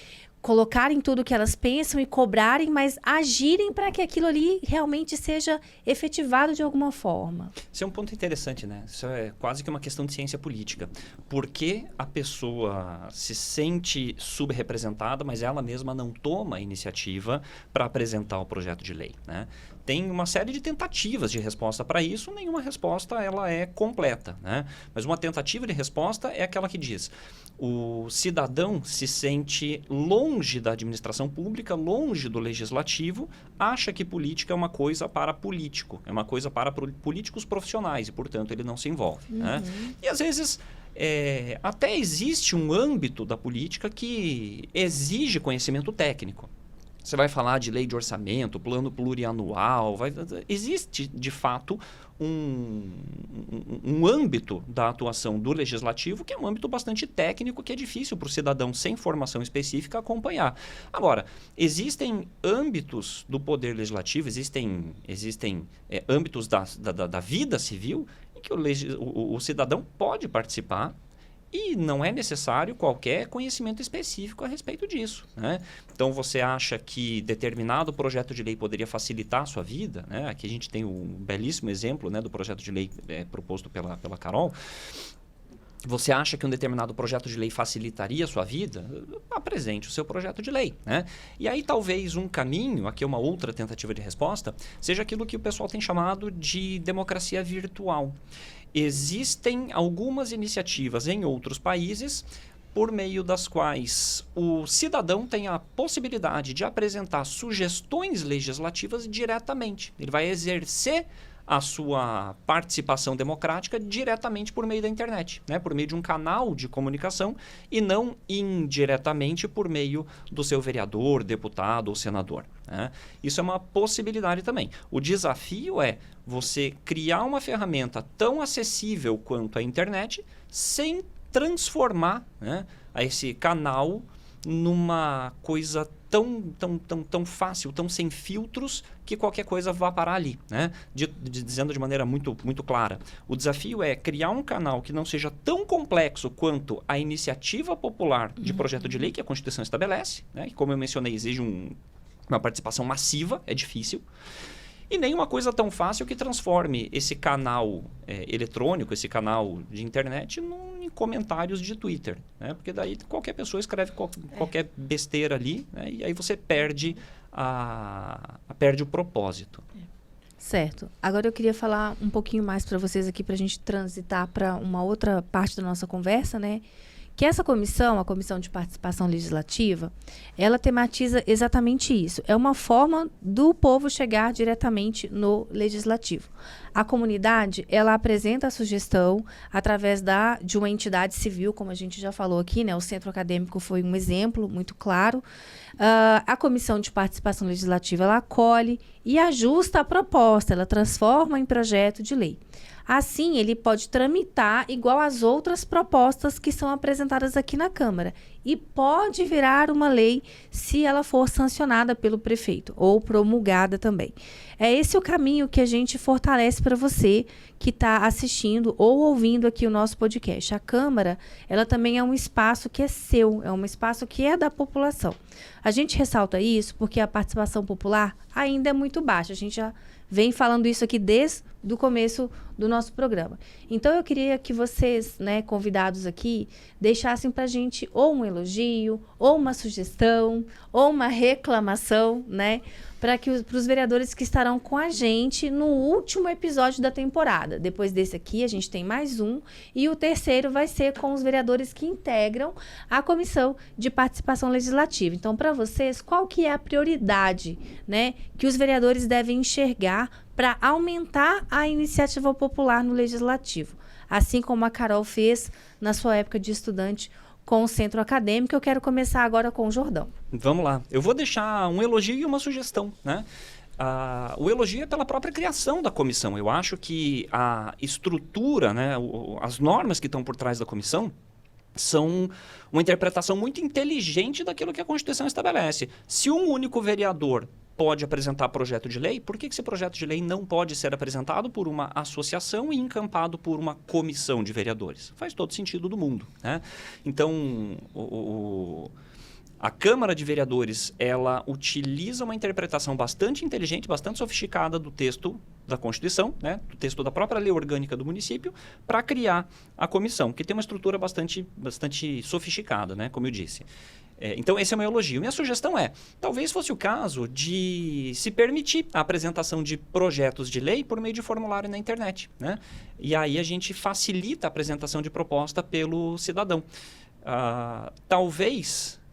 colocarem tudo o que elas pensam e cobrarem, mas agirem para que aquilo ali realmente seja efetivado de alguma forma. Isso é um ponto interessante, né? Isso é quase que uma questão de ciência política. Por que a pessoa se sente subrepresentada, mas ela mesma não toma a iniciativa para apresentar o projeto de lei, né? Tem uma série de tentativas de resposta para isso, nenhuma resposta ela é completa, né? Mas uma tentativa de resposta é aquela que diz: o cidadão se sente longe da administração pública, longe do legislativo, acha que política é uma coisa para político, é uma coisa para políticos profissionais e, portanto, ele não se envolve, né? E, às vezes, até existe um âmbito da política que exige conhecimento técnico. Você vai falar de lei de orçamento, plano plurianual, existe, de fato, um âmbito da atuação do legislativo que é um âmbito bastante técnico, que é difícil para o cidadão sem formação específica acompanhar. Agora, existem âmbitos do poder legislativo, existem âmbitos da vida civil em que o cidadão pode participar, e não é necessário qualquer conhecimento específico a respeito disso, né? Então, você acha que determinado projeto de lei poderia facilitar a sua vida, né? Aqui a gente tem um belíssimo exemplo, né, do projeto de lei proposto pela Carol. Você acha que um determinado projeto de lei facilitaria a sua vida? Apresente o seu projeto de lei, né? E aí talvez um caminho, aqui uma outra tentativa de resposta, seja aquilo que o pessoal tem chamado de democracia virtual. Existem algumas iniciativas em outros países por meio das quais o cidadão tem a possibilidade de apresentar sugestões legislativas diretamente. Ele vai exercer a sua participação democrática diretamente por meio da internet, né? Por meio de um canal de comunicação e não indiretamente por meio do seu vereador, deputado ou senador, né? Isso é uma possibilidade também. O desafio é você criar uma ferramenta tão acessível quanto a internet sem transformar, né, esse canal numa coisa tão fácil, tão sem filtros, que qualquer coisa vá parar ali, né? Dizendo de maneira muito, muito clara. O desafio é criar um canal que não seja tão complexo quanto a iniciativa popular de projeto de lei que a Constituição estabelece, né? Que, como eu mencionei, exige uma participação massiva, é difícil. E nem uma coisa tão fácil que transforme esse canal eletrônico, esse canal de internet, em comentários de Twitter, né? Porque daí qualquer pessoa escreve qualquer besteira ali, né? E aí você perde o propósito. Certo. Agora eu queria falar um pouquinho mais para vocês aqui, para a gente transitar para uma outra parte da nossa conversa, né? Que essa comissão, a Comissão de Participação Legislativa, ela tematiza exatamente isso. É uma forma do povo chegar diretamente no legislativo. A comunidade, ela apresenta a sugestão através de uma entidade civil, como a gente já falou aqui, né? O Centro Acadêmico foi um exemplo muito claro. A Comissão de Participação Legislativa, ela acolhe e ajusta a proposta, ela transforma em projeto de lei. Assim, ele pode tramitar igual às outras propostas que são apresentadas aqui na Câmara. E pode virar uma lei se ela for sancionada pelo prefeito ou promulgada também. É esse o caminho que a gente fortalece para você que está assistindo ou ouvindo aqui o nosso podcast. A Câmara, ela também é um espaço que é seu, é um espaço que é da população. A gente ressalta isso porque a participação popular ainda é muito baixa. A gente já vem falando isso aqui desde o começo do nosso programa. Então, eu queria que vocês, né, convidados aqui, deixassem para a gente ou um elogio, ou uma sugestão, ou uma reclamação, né, para os vereadores que estarão com a gente no último episódio da temporada. Depois desse aqui, a gente tem mais um, e o terceiro vai ser com os vereadores que integram a Comissão de Participação Legislativa. Então, para vocês, qual que é a prioridade, né, que os vereadores devem enxergar para aumentar a iniciativa popular no Legislativo? Assim como a Carol fez na sua época de estudante com o centro acadêmico. Eu quero começar agora com o Jordão. Vamos lá. Eu vou deixar um elogio e uma sugestão, né? O elogio é pela própria criação da comissão. Eu acho que a estrutura, né, as normas que estão por trás da comissão são uma interpretação muito inteligente daquilo que a Constituição estabelece. Se um único vereador pode apresentar projeto de lei, por que esse projeto de lei não pode ser apresentado por uma associação e encampado por uma comissão de vereadores? Faz todo sentido do mundo, né? Então, a Câmara de Vereadores, ela utiliza uma interpretação bastante inteligente, bastante sofisticada do texto da Constituição, né, do texto da própria lei orgânica do município, para criar a comissão, que tem uma estrutura bastante sofisticada, né, como eu disse. Então, esse é o meu elogio. Minha sugestão é, talvez fosse o caso de se permitir a apresentação de projetos de lei por meio de formulário na internet, né? E aí a gente facilita a apresentação de proposta pelo cidadão. Talvez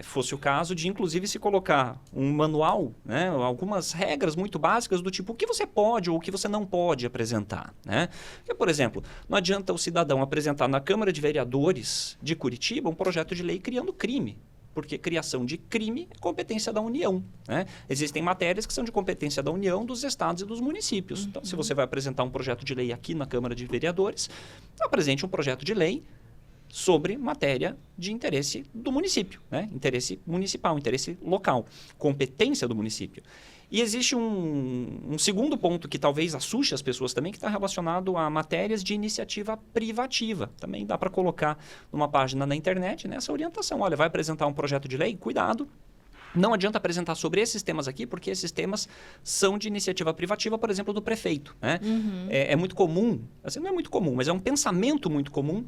fosse o caso de, inclusive, se colocar um manual, né, algumas regras muito básicas do tipo o que você pode ou o que você não pode apresentar, né? Porque, por exemplo, não adianta o cidadão apresentar na Câmara de Vereadores de Curitiba um projeto de lei criando crime, porque criação de crime é competência da União, né? Existem matérias que são de competência da União, dos estados e dos municípios. Então, se você vai apresentar um projeto de lei aqui na Câmara de Vereadores, apresente um projeto de lei sobre matéria de interesse do município, né? Interesse municipal, interesse local, competência do município. E existe um segundo ponto que talvez assuste as pessoas também, que está relacionado a matérias de iniciativa privativa. Também dá para colocar numa página na internet, né, essa orientação. Olha, vai apresentar um projeto de lei? Cuidado! Não adianta apresentar sobre esses temas aqui, porque esses temas são de iniciativa privativa, por exemplo, do prefeito, né? É muito comum, assim, não é muito comum, mas é um pensamento muito comum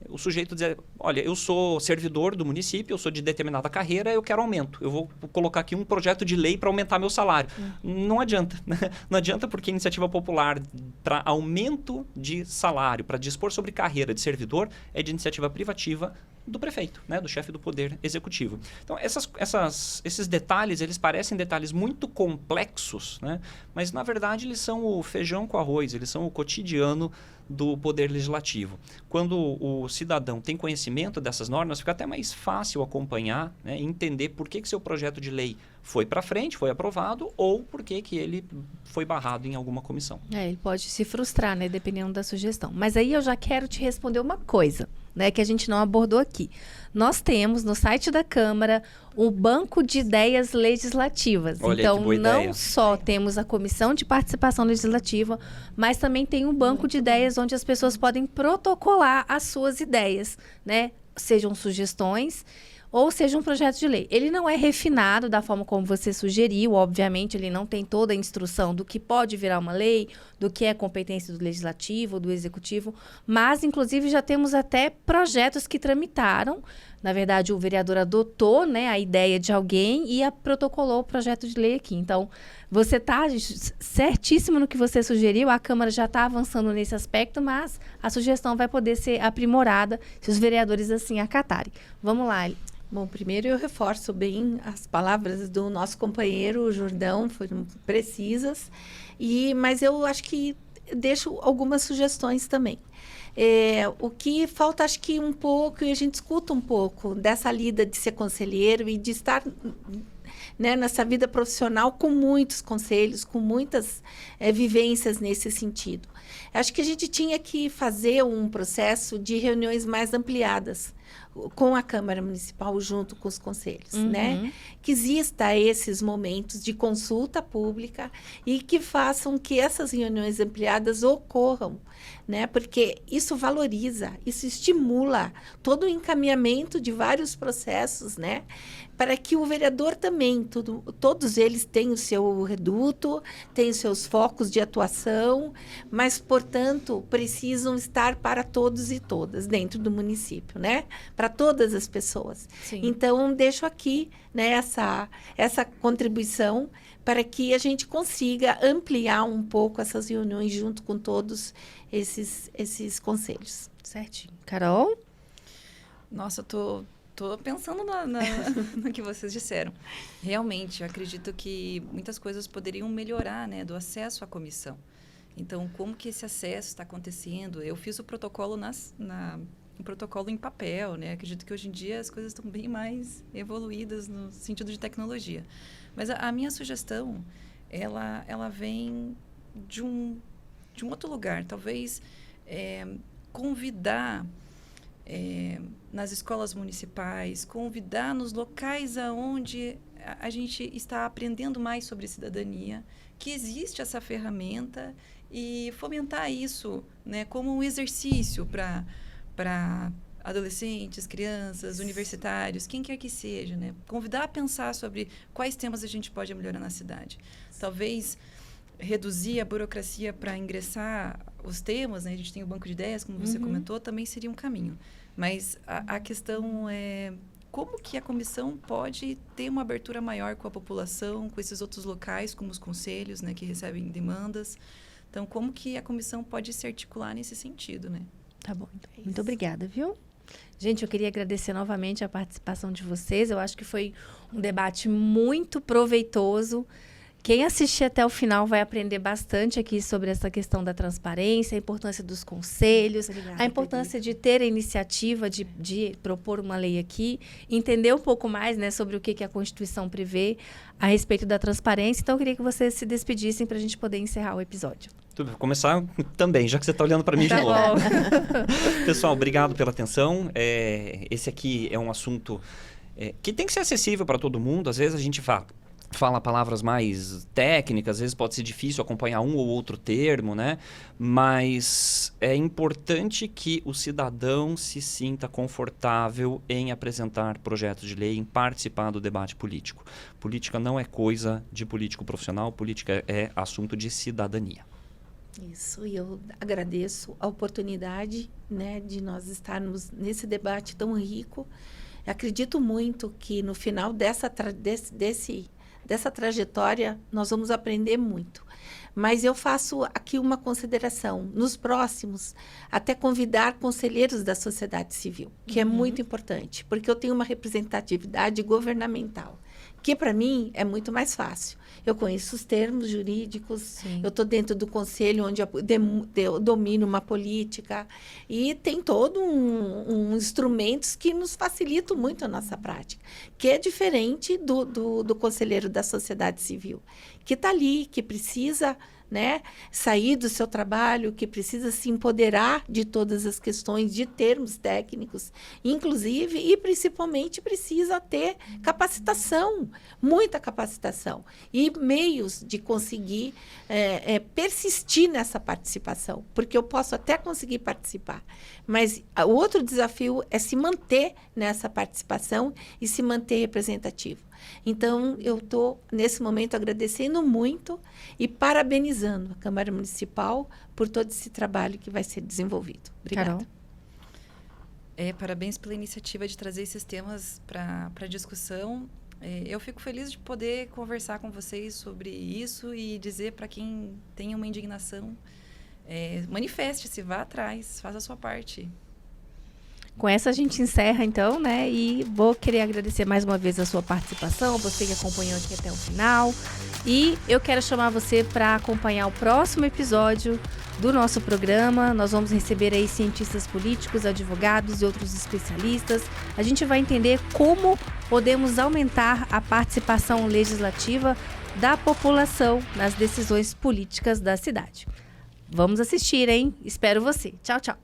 o sujeito dizer, olha, eu sou servidor do município, eu sou de determinada carreira, eu quero aumento. Eu vou colocar aqui um projeto de lei para aumentar meu salário. Não adianta, né? Não adianta porque a iniciativa popular para aumento de salário, para dispor sobre carreira de servidor, é de iniciativa privativa do prefeito, né, do chefe do poder executivo. Então, esses detalhes, eles parecem detalhes muito complexos, né, mas, na verdade, eles são o feijão com arroz, eles são o cotidiano do poder legislativo. Quando o cidadão tem conhecimento dessas normas, fica até mais fácil acompanhar, né, e entender por que seu projeto de lei foi para frente, foi aprovado, ou por que ele foi barrado em alguma comissão. Ele pode se frustrar, né, dependendo da sugestão. Mas aí eu já quero te responder uma coisa, né, que a gente não abordou aqui. Nós temos no site da Câmara o banco de ideias legislativas. Olha, então, que boa não ideia. só temos a comissão de participação legislativa, mas também tem um banco de ideias onde as pessoas podem protocolar as suas ideias, né? Sejam sugestões ou seja um projeto de lei. Ele não é refinado da forma como você sugeriu, obviamente, ele não tem toda a instrução do que pode virar uma lei, do que é competência do legislativo, do executivo, mas, inclusive, já temos até projetos que tramitaram. Na verdade, o vereador adotou, né, a ideia de alguém e protocolou o projeto de lei aqui. Então, você está certíssimo no que você sugeriu, a Câmara já está avançando nesse aspecto, mas a sugestão vai poder ser aprimorada se os vereadores assim acatarem. Vamos lá, Eli. Bom, primeiro eu reforço bem as palavras do nosso companheiro Jordão, foram precisas, mas eu acho que deixo algumas sugestões também. O que falta, acho que um pouco, e a gente escuta um pouco dessa lida de ser conselheiro e de estar, né, nessa vida profissional com muitos conselhos, com muitas vivências nesse sentido. Acho que a gente tinha que fazer um processo de reuniões mais ampliadas com a Câmara Municipal junto com os conselhos, né? Que exista esses momentos de consulta pública e que façam que essas reuniões ampliadas ocorram, né? Porque isso valoriza, isso estimula todo o encaminhamento de vários processos, né? Para que o vereador também, todos eles têm o seu reduto, têm os seus focos de atuação, mas, portanto, precisam estar para todos e todas dentro do município, né? Para todas as pessoas. Sim. Então, deixo aqui, né, essa contribuição para que a gente consiga ampliar um pouco essas reuniões junto com todos esses conselhos. Certinho. Carol? Nossa, eu tô pensando no que vocês disseram. Realmente, eu acredito que muitas coisas poderiam melhorar, né, do acesso à comissão. Então, como que esse acesso está acontecendo? Eu fiz o protocolo protocolo em papel, né? Acredito que hoje em dia as coisas estão bem mais evoluídas no sentido de tecnologia. Mas a minha sugestão, ela vem de um outro lugar. Talvez convidar nas escolas municipais, convidar nos locais onde a gente está aprendendo mais sobre cidadania, que existe essa ferramenta, e fomentar isso, né, como um exercício para adolescentes, crianças, universitários, quem quer que seja, né? Convidar a pensar sobre quais temas a gente pode melhorar na cidade. Talvez reduzir a burocracia para ingressar os temas, né? A gente tem o banco de ideias, como você comentou, também seria um caminho. Mas a questão é como que a comissão pode ter uma abertura maior com a população, com esses outros locais, como os conselhos, né, que recebem demandas. Então, como que a comissão pode se articular nesse sentido, né? Tá bom. Então. Muito obrigada, viu? Gente, eu queria agradecer novamente a participação de vocês. Eu acho que foi um debate muito proveitoso. Quem assistir até o final vai aprender bastante aqui sobre essa questão da transparência, a importância dos conselhos, a importância de ter a iniciativa de propor uma lei aqui, entender um pouco mais, né, sobre o que a Constituição prevê a respeito da transparência. Então, eu queria que vocês se despedissem para a gente poder encerrar o episódio. Vou começar também, já que você está olhando para mim de novo. Pessoal, obrigado pela atenção. Esse aqui é um assunto que tem que ser acessível para todo mundo. Às vezes a gente fala palavras mais técnicas, às vezes pode ser difícil acompanhar um ou outro termo, né? Mas é importante que o cidadão se sinta confortável em apresentar projetos de lei, em participar do debate político. Política não é coisa de político profissional, política é assunto de cidadania. Isso, e eu agradeço a oportunidade, né, de nós estarmos nesse debate tão rico. Eu acredito muito que no final dessa trajetória nós vamos aprender muito. Mas eu faço aqui uma consideração. Nos próximos, até convidar conselheiros da sociedade civil, que é muito importante, porque eu tenho uma representatividade governamental, que para mim é muito mais fácil. Eu conheço os termos jurídicos, sim, eu estou dentro do conselho onde eu domino uma política, e tem todo instrumentos que nos facilitam muito a nossa prática, que é diferente do conselheiro da sociedade civil, que está ali, que precisa, né, sair do seu trabalho, que precisa se empoderar de todas as questões de termos técnicos, inclusive, e principalmente precisa ter capacitação, muita capacitação, e meios de conseguir persistir nessa participação, porque eu posso até conseguir participar, mas o outro desafio é se manter nessa participação e se manter representativo. Então, eu estou, nesse momento, agradecendo muito e parabenizando a Câmara Municipal por todo esse trabalho que vai ser desenvolvido. Obrigada. Carol? Parabéns pela iniciativa de trazer esses temas para discussão. Eu fico feliz de poder conversar com vocês sobre isso e dizer para quem tem uma indignação, manifeste-se, vá atrás, faça a sua parte. Com essa a gente encerra, então, né? E vou querer agradecer mais uma vez a sua participação, você que acompanhou aqui até o final. E eu quero chamar você para acompanhar o próximo episódio do nosso programa. Nós vamos receber aí cientistas políticos, advogados e outros especialistas. A gente vai entender como podemos aumentar a participação legislativa da população nas decisões políticas da cidade. Vamos assistir, hein? Espero você. Tchau, tchau.